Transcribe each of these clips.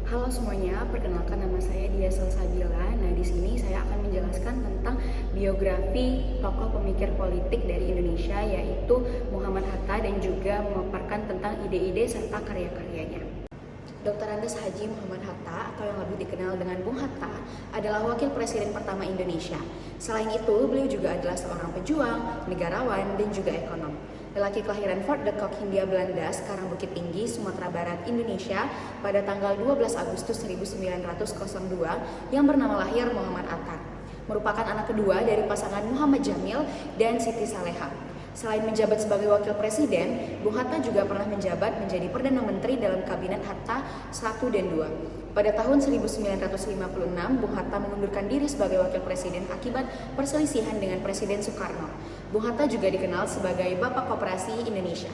Halo semuanya, perkenalkan nama saya Dia Salsabila. Nah, di sini saya akan menjelaskan tentang biografi tokoh pemikir politik dari Indonesia, yaitu Muhammad Hatta, dan juga memaparkan tentang ide-ide serta karya-karyanya. Dr. Andes Haji Muhammad Hatta, atau yang lebih dikenal dengan Bung Hatta, adalah wakil presiden pertama Indonesia. Selain itu, beliau juga adalah seorang pejuang, negarawan, dan juga ekonom. Lelaki kelahiran Fort de Kock, Hindia Belanda, sekarang Bukit Tinggi, Sumatera Barat, Indonesia, pada tanggal 12 Agustus 1902, yang bernama lahir Muhammad Attar. Merupakan anak kedua dari pasangan Muhammad Jamil dan Siti Saleha. Selain menjabat sebagai wakil presiden, Bung Hatta juga pernah menjabat menjadi Perdana Menteri dalam Kabinet Hatta I dan II. Pada tahun 1956, Bung Hatta mengundurkan diri sebagai wakil presiden akibat perselisihan dengan Presiden Soekarno. Bung Hatta juga dikenal sebagai Bapak Koperasi Indonesia.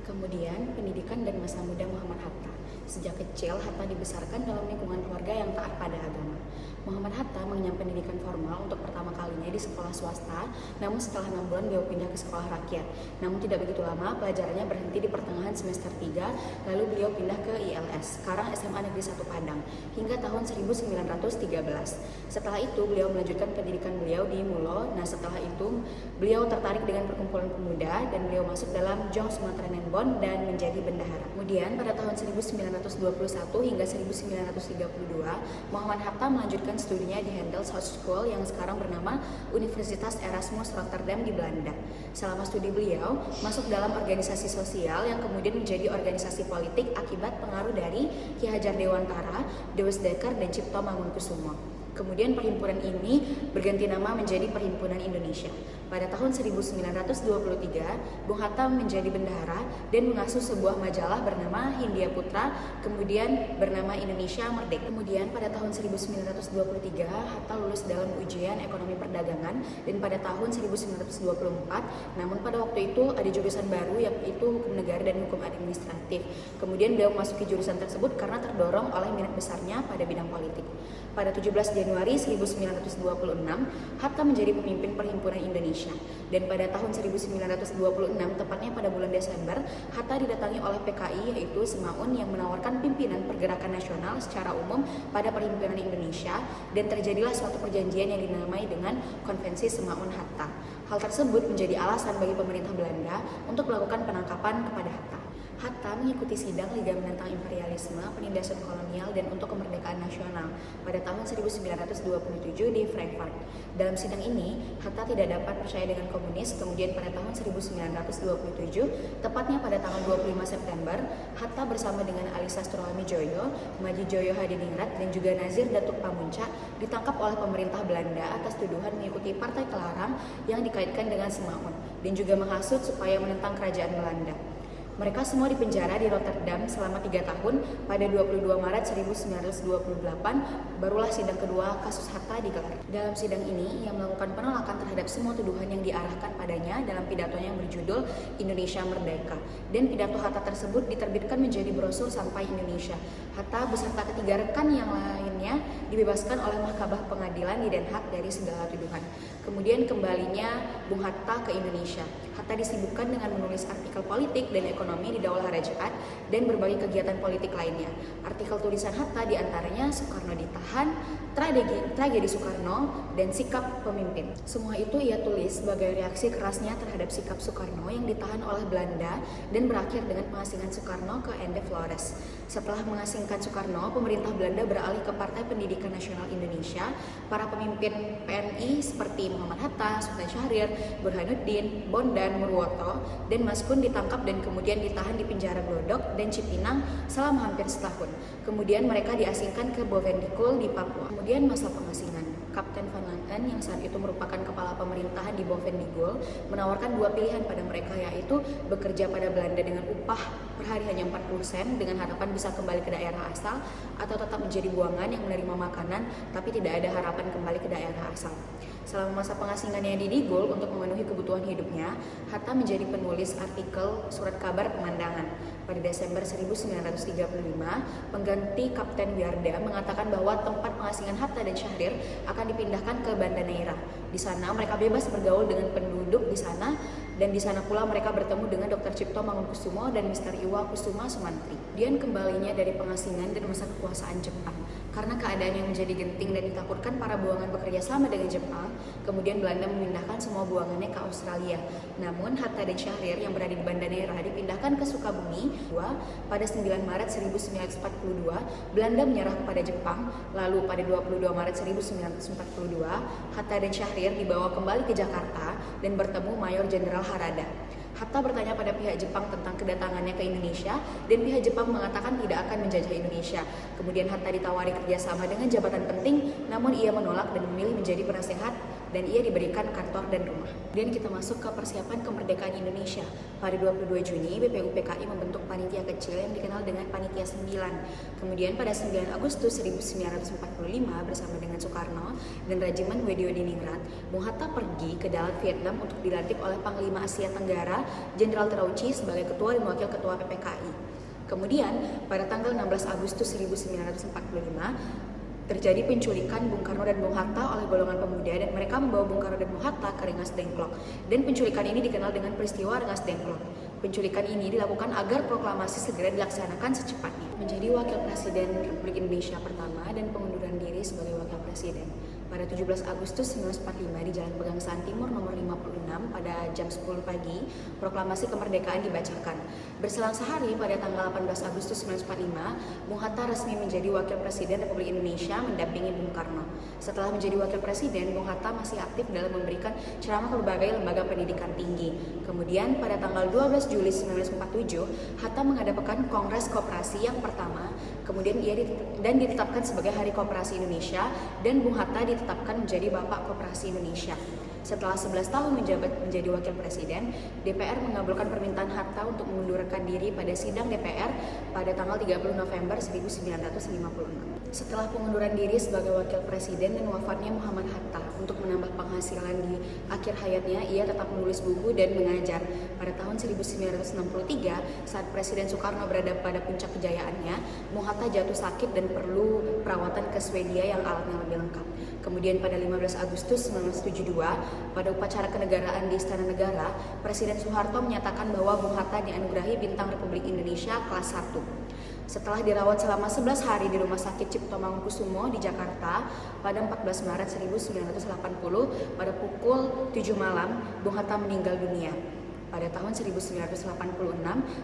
Kemudian, pendidikan dan masa muda Muhammad Hatta. Sejak kecil, Hatta dibesarkan dalam lingkungan keluarga yang taat pada agama. Muhammad Hatta mengenyam pendidikan formal untuk pertama kalinya di sekolah swasta, namun setelah 6 bulan beliau pindah ke sekolah rakyat. Namun tidak begitu lama, pelajarannya berhenti di pertengahan semester 3, lalu beliau pindah ke ILS, sekarang SMA Negeri 1 Padang, hingga tahun 1913. Setelah itu, beliau melanjutkan pendidikan beliau di Mulo. Nah, setelah itu, beliau tertarik dengan perkumpulan pemuda, dan beliau masuk dalam Jong Sumatera Nenbon dan menjadi bendahara. Kemudian, pada tahun 1921 hingga 1932, Muhammad Hatta melanjutkan studinya di Handels Hogeschool yang sekarang bernama Universitas Erasmus Rotterdam di Belanda. Selama studi beliau masuk dalam organisasi sosial yang kemudian menjadi organisasi politik akibat pengaruh dari Ki Hajar Dewantara, Dewes Dekker, dan Cipto Mangunkusumo. Kemudian perhimpunan ini berganti nama menjadi Perhimpunan Indonesia. Pada tahun 1923, Bung Hatta menjadi bendahara dan mengasuh sebuah majalah bernama Hindia Putra, kemudian bernama Indonesia Merdeka. Kemudian pada tahun 1923, Hatta lulus dalam ujian ekonomi perdagangan, dan pada tahun 1924, namun pada waktu itu ada jurusan baru yaitu hukum negara dan hukum administratif. Kemudian beliau memasuki jurusan tersebut karena terdorong oleh minat besarnya pada bidang politik. Pada 17 Januari 1926, Hatta menjadi pemimpin Perhimpunan Indonesia. Dan pada tahun 1926, tepatnya pada bulan Desember, Hatta didatangi oleh PKI, yaitu Semaun, yang menawarkan pimpinan pergerakan nasional secara umum pada Perhimpunan Indonesia, dan terjadilah suatu perjanjian yang dinamai dengan Konvensi Semaun Hatta. Hal tersebut menjadi alasan bagi pemerintah Belanda untuk melakukan penangkapan kepada Hatta. Hatta mengikuti sidang Liga Menentang Imperialisme, Penindasan Kolonial, dan untuk Kemerdekaan Nasional pada tahun 1927 di Frankfurt. Dalam sidang ini, Hatta tidak dapat percaya dengan komunis. Kemudian pada tahun 1927, tepatnya pada tanggal 25 September, Hatta bersama dengan Ali Sastroami Joyo, Maji Joyo Hadiningrat, dan juga Nazir Datuk Pamuntja ditangkap oleh pemerintah Belanda atas tuduhan mengikuti Partai Kelarang yang dikaitkan dengan Semaun, dan juga menghasut supaya menentang kerajaan Belanda. Mereka semua dipenjara di Rotterdam selama 3 tahun. Pada 22 Maret 1928, barulah sidang kedua kasus Hatta digelar. Dalam sidang ini, ia melakukan penolakan terhadap semua tuduhan yang diarahkan padanya dalam pidatonya yang berjudul Indonesia Merdeka. Dan pidato Hatta tersebut diterbitkan menjadi brosur Sampai Indonesia. Hatta beserta ketiga rekan yang lainnya dibebaskan oleh Mahkamah Pengadilan di Den Haag dari segala tuduhan. Kemudian kembalinya Bung Hatta ke Indonesia. Hatta disibukkan dengan menulis artikel politik dan ekonomi di Daulah Rajaat dan berbagai kegiatan politik lainnya. Artikel tulisan Hatta diantaranya Soekarno ditahan, tragedi Soekarno, dan sikap pemimpin. Semua itu ia tulis sebagai reaksi kerasnya terhadap sikap Soekarno yang ditahan oleh Belanda dan berakhir dengan pengasingan Soekarno ke Ende Flores. Setelah mengasingkan Soekarno, pemerintah Belanda beralih ke Partai Pendidikan Nasional Indonesia. Para pemimpin PNI seperti Muhammad Hatta, Sultan Syahrir, Burhanuddin, Bondan, Murwoto, dan Maskun ditangkap dan kemudian ditahan di penjara Glodok dan Cipinang selama hampir setahun. Kemudian mereka diasingkan ke Bovendikul di Papua. Kemudian masa pengasingan. Kapten Van Lanten yang saat itu merupakan kepala pemerintahan di Bovendikul menawarkan 2 pilihan pada mereka, yaitu bekerja pada Belanda dengan upah per hari hanya 40 sen dengan harapan bisa kembali ke daerah asal, atau tetap menjadi buangan yang menerima makanan tapi tidak ada harapan kembali ke daerah asal. Selama masa pengasingannya di Digul untuk memenuhi kebutuhan hidupnya, Hatta menjadi penulis artikel surat kabar pemandangan. Pada Desember 1935, pengganti Kapten Wiyarda mengatakan bahwa tempat pengasingan Hatta dan Syahrir akan dipindahkan ke Banda Neira. Di sana mereka bebas bergaul dengan penduduk di sana, dan di sana pula mereka bertemu dengan Dr. Cipto Mangunkusumo dan Mr. Iwa Kusuma Sumantri. Kemudian kembalinya dari pengasingan dan masa kekuasaan Jepang. Karena keadaan yang menjadi genting dan ditakutkan para buangan bekerja sama dengan Jepang, kemudian Belanda memindahkan semua buangannya ke Australia. Namun Hatta dan Syahrir yang berada di Banda Neira dipindahkan ke Sukabumi. Pada 9 Maret 1942, Belanda menyerah kepada Jepang. Lalu pada 22 Maret 1942, Hatta dan Syahrir dibawa kembali ke Jakarta dan bertemu Mayor Jenderal Harada. Hatta bertanya pada pihak Jepang tentang kedatangannya ke Indonesia, dan pihak Jepang mengatakan tidak akan menjajah Indonesia. Kemudian Hatta ditawari kerjasama dengan jabatan penting, namun ia menolak dan memilih menjadi penasehat, dan ia diberikan kantor dan rumah. Kemudian kita masuk ke persiapan kemerdekaan Indonesia. Pada 22 Juni, BPUPKI membentuk panitia kecil yang dikenal dengan Panitia 9. Kemudian pada 9 Agustus 1945 bersama dengan Soekarno dan Regimen Weddiodiningrat, Bung Hatta pergi ke Dalat Vietnam untuk dilantik oleh Panglima Asia Tenggara Jenderal Terauchi sebagai ketua dan wakil ketua PPKI. Kemudian pada tanggal 16 Agustus 1945 terjadi penculikan Bung Karno dan Bung Hatta oleh golongan pemuda, dan mereka membawa Bung Karno dan Bung Hatta ke Rengas Dengklok. Dan penculikan ini dikenal dengan peristiwa Rengas Dengklok. Penculikan ini dilakukan agar proklamasi segera dilaksanakan secepatnya. Menjadi Wakil Presiden Republik Indonesia pertama dan pengunduran diri sebagai Wakil Presiden. Pada 17 Agustus 1945 di Jalan Pegangsaan Timur nomor 56 pada jam 10 pagi, proklamasi kemerdekaan dibacakan. Berselang sehari pada tanggal 18 Agustus 1945, Bung Hatta resmi menjadi Wakil Presiden Republik Indonesia mendampingi Bung Karno. Setelah menjadi Wakil Presiden, Bung Hatta masih aktif dalam memberikan ceramah ke berbagai lembaga pendidikan tinggi. Kemudian pada tanggal 12 Juli 1947, Hatta mengadakan Kongres Koperasi yang pertama, kemudian ditetapkan sebagai Hari Koperasi Indonesia, dan Bung Hatta ditetapkan menjadi Bapak Koperasi Indonesia. Setelah 11 tahun menjabat menjadi Wakil Presiden, DPR mengabulkan permintaan Hatta untuk mengundurkan diri pada sidang DPR pada tanggal 30 November 1956. Setelah pengunduran diri sebagai Wakil Presiden dan wafatnya Muhammad Hatta, untuk menambah penghasilan di akhir hayatnya, ia tetap menulis buku dan mengajar. Pada tahun 1963, saat Presiden Soekarno berada pada puncak kejayaannya, Bung Hatta jatuh sakit dan perlu perawatan ke Swedia yang alatnya lebih lengkap. Kemudian pada 15 Agustus 1972, pada upacara kenegaraan di Istana Negara, Presiden Soeharto menyatakan bahwa Bung Hatta dianugerahi Bintang Republik Indonesia kelas 1. Setelah dirawat selama 11 hari di Rumah Sakit Cipto Mangunkusumo di Jakarta, pada 14 Maret 1980, pada pukul 7 malam, Bung Hatta meninggal dunia. Pada tahun 1986,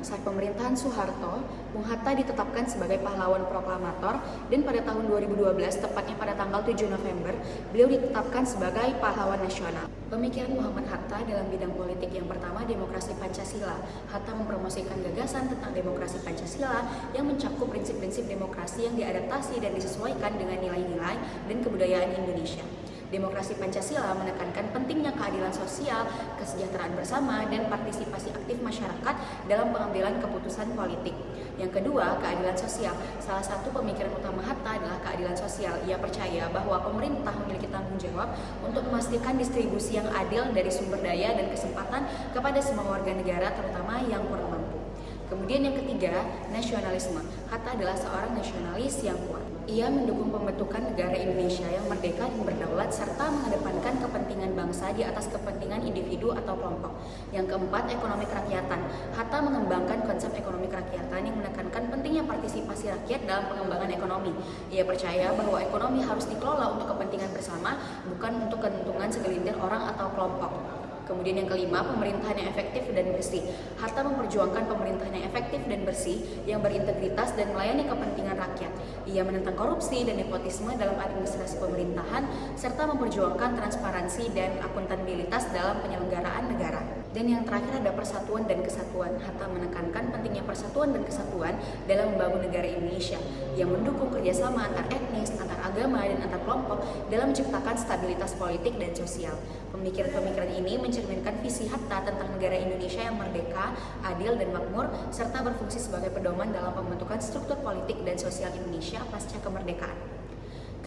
saat pemerintahan Soeharto, Bung Hatta ditetapkan sebagai pahlawan proklamator, dan pada tahun 2012, tepatnya pada tanggal 7 November, beliau ditetapkan sebagai pahlawan nasional. Pemikiran Muhammad Hatta dalam bidang politik yang pertama, demokrasi Pancasila. Hatta mempromosikan gagasan tentang demokrasi Pancasila yang mencakup prinsip-prinsip demokrasi yang diadaptasi dan disesuaikan dengan nilai-nilai dan kebudayaan Indonesia. Demokrasi Pancasila menekankan pentingnya keadilan sosial, kesejahteraan bersama, dan partisipasi aktif masyarakat dalam pengambilan keputusan politik. Yang kedua, keadilan sosial. Salah satu pemikiran utama Hatta adalah keadilan sosial. Ia percaya bahwa pemerintah memiliki tanggung jawab untuk memastikan distribusi yang adil dari sumber daya dan kesempatan kepada semua warga negara, terutama yang kurang mampu. Kemudian yang ketiga, nasionalisme. Hatta adalah seorang nasionalis yang kuat. Ia mendukung pembentukan negara Indonesia yang merdeka dan berdaulat, serta mengedepankan kepentingan bangsa di atas kepentingan individu atau kelompok. Yang keempat, ekonomi kerakyatan. Hatta mengembangkan konsep ekonomi kerakyatan yang menekankan pentingnya partisipasi rakyat dalam pengembangan ekonomi. Ia percaya bahwa ekonomi harus dikelola untuk kepentingan bersama, bukan untuk keuntungan segelintir orang atau kelompok. Kemudian yang kelima, pemerintahan yang efektif dan bersih. Hatta memperjuangkan pemerintahan yang efektif dan bersih, yang berintegritas dan melayani kepentingan rakyat. Ia menentang korupsi dan nepotisme dalam administrasi pemerintahan, serta memperjuangkan transparansi dan akuntabilitas dalam penyelenggaraan negara. Dan yang terakhir ada persatuan dan kesatuan. Hatta menekankan pentingnya persatuan dan kesatuan dalam membangun negara Indonesia, yang mendukung kerjasama antar etnis, antar agama, dan antar kelompok dalam menciptakan stabilitas politik dan sosial. Pemikiran-pemikiran ini mencerminkan visi Hatta tentang negara Indonesia yang merdeka, adil, dan makmur, serta berfungsi sebagai pedoman dalam pembentukan struktur politik dan sosial Indonesia pasca kemerdekaan.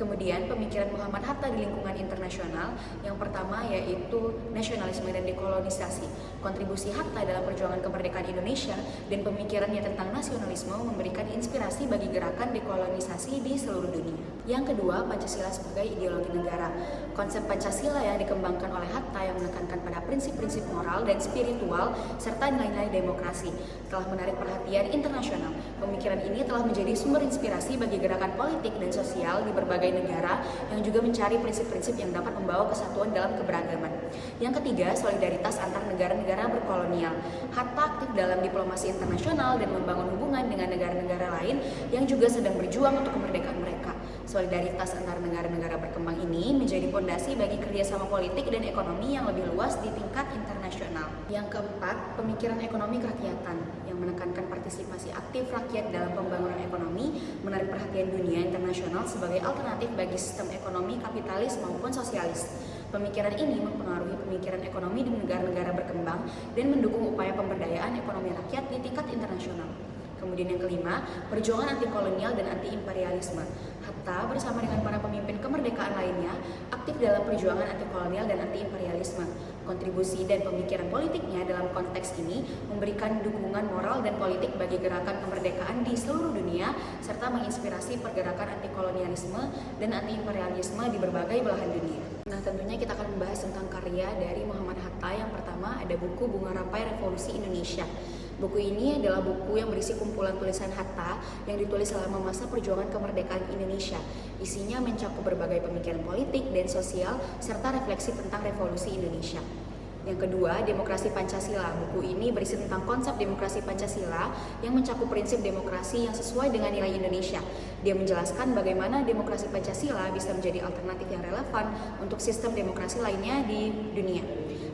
Kemudian pemikiran Muhammad Hatta di lingkungan internasional, yang pertama yaitu nasionalisme dan dekolonisasi. Kontribusi Hatta dalam perjuangan kemerdekaan Indonesia dan pemikirannya tentang nasionalisme memberikan inspirasi bagi gerakan dekolonisasi di seluruh dunia. Yang kedua, Pancasila sebagai ideologi negara. Konsep Pancasila yang dikembangkan oleh Hatta yang menekankan pada prinsip-prinsip moral dan spiritual serta nilai-nilai demokrasi telah menarik perhatian internasional. Pemikiran ini telah menjadi sumber inspirasi bagi gerakan politik dan sosial di berbagai negara yang juga mencari prinsip-prinsip yang dapat membawa kesatuan dalam keberagaman. Yang ketiga, solidaritas antar negara-negara berkolonial. Hatta aktif dalam diplomasi internasional dan membangun hubungan dengan negara-negara lain yang juga sedang berjuang untuk kemerdekaan mereka. Solidaritas antar negara-negara berkembang ini menjadi fondasi bagi kerjasama politik dan ekonomi yang lebih luas di tingkat internasional. Yang keempat, pemikiran ekonomi kerakyatan yang menekankan partisipasi aktif rakyat dalam pembangunan ekonomi, menarik perhatian dunia internasional sebagai alternatif bagi sistem ekonomi kapitalis maupun sosialis. Pemikiran ini mempengaruhi pemikiran ekonomi di negara-negara berkembang dan mendukung upaya pemberdayaan ekonomi rakyat di tingkat internasional. Kemudian yang kelima, perjuangan anti kolonial dan anti imperialisme. Hatta bersama dengan para pemimpin kemerdekaan lainnya aktif dalam perjuangan anti kolonial dan anti imperialisme. Kontribusi dan pemikiran politiknya dalam konteks ini memberikan dukungan moral dan politik bagi gerakan kemerdekaan di seluruh dunia serta menginspirasi pergerakan anti kolonialisme dan anti imperialisme di berbagai belahan dunia. Nah, tentunya kita akan membahas tentang karya dari Muhammad Hatta. Yang pertama ada buku Bunga Rampai Revolusi Indonesia. Buku ini adalah buku yang berisi kumpulan tulisan Hatta yang ditulis selama masa perjuangan kemerdekaan Indonesia. Isinya mencakup berbagai pemikiran politik dan sosial serta refleksi tentang revolusi Indonesia. Yang kedua, Demokrasi Pancasila. Buku ini berisi tentang konsep demokrasi Pancasila yang mencakup prinsip demokrasi yang sesuai dengan nilai Indonesia. Dia menjelaskan bagaimana demokrasi Pancasila bisa menjadi alternatif yang relevan untuk sistem demokrasi lainnya di dunia.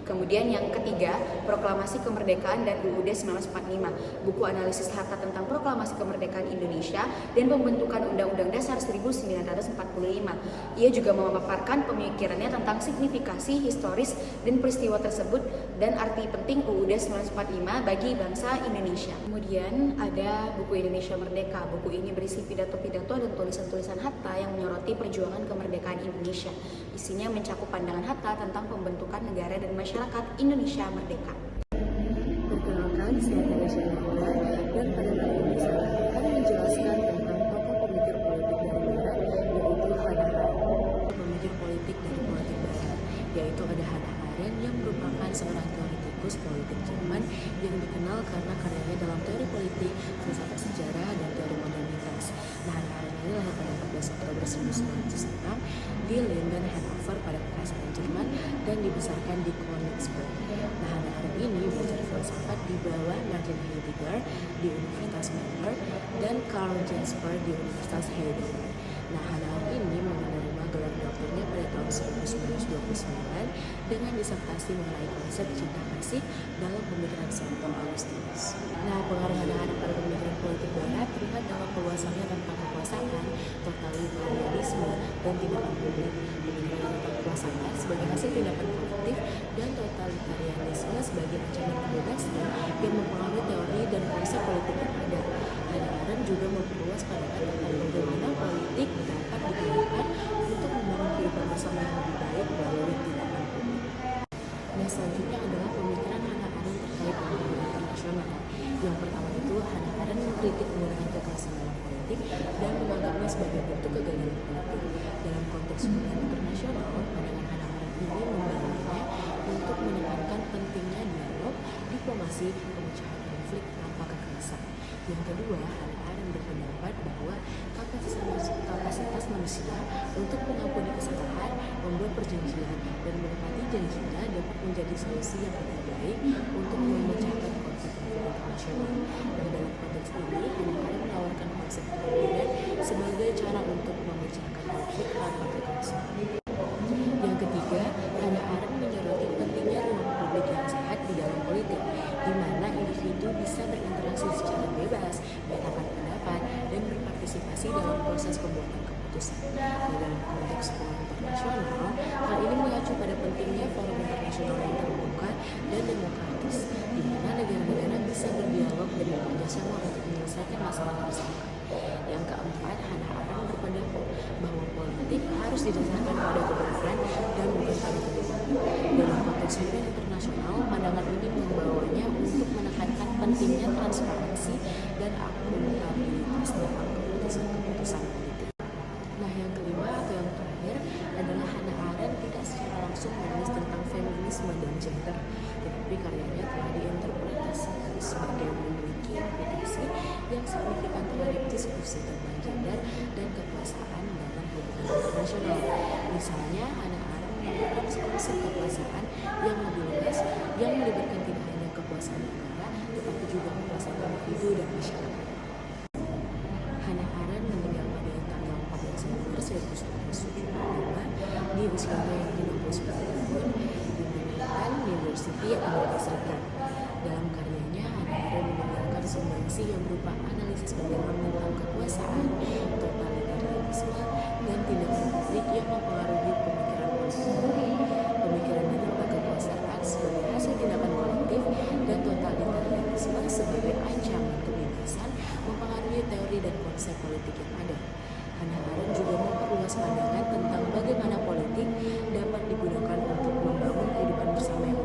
Kemudian yang ketiga, Proklamasi Kemerdekaan dan UUD 1945. Buku analisis Hatta tentang Proklamasi Kemerdekaan Indonesia dan pembentukan Undang-Undang Dasar 1945. Ia juga memaparkan pemikirannya tentang signifikasi historis dan peristiwa tersebut dan arti penting UUD 1945 bagi bangsa Indonesia. Kemudian ada buku Indonesia Merdeka. Buku ini berisi pidato-pidato dan tulisan-tulisan Hatta yang menyoroti perjuangan kemerdekaan Indonesia. Isinya mencakup pandangan Hatta tentang pembentukan negara dan masyarakat Indonesia merdeka. Perkenalkan, saya Tanisha Nahura, dan pada kali ini saya akan menjelaskan tentang tokoh pemikir politik dari Barat, yaitu Hannah Arendt. Pemikir politik dari politik Barat, yaitu ada Hannah Arendt yang merupakan seorang teoretikus politik Jerman yang dikenal karena karyanya dalam teori politik, filsafat sejarah, dan teori modernitas. Nah, Hannah Arendt ini lahir pada 14 Oktober 1906 di Linden, Hannover pada kerajaan Jerman dan dibesarkan di Königsberg. Nah, Hannah Arendt ini belajar filsafat di bawah Martin Heidegger di Universitas Marburg dan Karl Jasper di Universitas Heidelberg. Nah, Hannah Arendt ini menerima gelar doktornya pada tahun 1929 dengan disertasi mengenai konsep cinta kasih dalam pemikiran Santo Augustinus. Nah, pengaruh Hannah Arendt pada pemikiran politik Barat terlihat dalam keluasannya tentang kekuasaan, totalitarianisme, dan tindakan publik. Pemikiran tentang kekuasaan sebagai hasil tindakan kolektif dan totalitarianisme sebagai ancaman kebebasan yang mempengaruhi teori dan konsep politik yang ada. Hannah Arendt juga memperluas pandangan tentang bagaimana politik dapat digunakan untuk membangun kehidupan bersama yang lebih baik melalui tindakan publik. Nah, selanjutnya adalah pemikiran Hannah Arendt terkait dengan hubungan internasional. Yang pertama itu, Hannah Arendt mengkritik penggunaan kekerasan dalam politik dan menganggapnya sebagai bentuk kegagalan politik. Dalam konteks hubungan internasional, pandangan Hannah Arendt ini membangunnya untuk menekankan pentingnya dialog, diplomasi, pemecahan konflik tanpa kekerasan. Yang kedua, Hannah Arendt berpendapat bahwa kapasitas manusia untuk mengampuni kesalahan, membuat perjanjian, dan menepati janjinya dapat menjadi solusi yang lebih baik untuk memecahkan konflik internasional. Nah, dalam konteks ini, Hannah Arendt menawarkan konsep keadilan sebagai cara untuk memecahkan konflik tanpa kekerasan. Yang ketiga, Hannah Arendt menyoroti pentingnya ruang publik yang sehat di dalam politik, di mana individu bisa berinteraksi secara bebas, menyatakan pendapat, dan berpartisipasi dalam proses pembuatan keputusan. Dalam konteks hubungan internasional, hal ini mengacu pada pentingnya forum internasional yang terbuka dan demokratis, di mana negara-negara bisa berdialog dan bekerjasama untuk menyelesaikan masalah bersama. Yang keempat, Hannah Arendt berpendapat bahwa politik harus didasarkan pada kebenaran dan bukan pada kebohongan. Dalam konteks hukum internasional, pandangan ini membawanya untuk menekankan pentingnya transparansi dan akuntabilitas dalam keputusan-keputusan politik. Nah, yang kelima atau yang terakhir adalah Hannah Arendt tidak secara langsung menulis tentang feminisme dan gender, tetapi karyanya telah diinterpretasikan sebagai memiliki implikasi yang signifikan terhadap diskusi tentang gender dan kekuasaan dalam hubungan internasional. Misalnya, Hannah Arendt menemukan konsep kekuasaan yang lebih luas, yang melibatkan tidak hanya kekuasaan negara, tetapi juga kekuasaan individu dan masyarakat. Hannah Arendt meninggal pada tanggal 14 November 1975 di usianya yang 59 tahun di Manhattan University, Amerika Serikat. Dalam karyanya, Hannah Arendt meninggalkan sumbangsi yang berupa analisis mendalam tentang kekuasaan, totalitarisme, dan tindakan publik yang mempengaruhi pemikiran politik. Pemikirannya tentang kekuasaan sebagai hasil tindakan kolektif dan totalitarisme sebagai ancaman kebebasan mempengaruhi teori dan konsep politik yang ada. Hannah Arendt juga memperluas pandangan tentang bagaimana politik dapat digunakan untuk membangun kehidupan bersama yang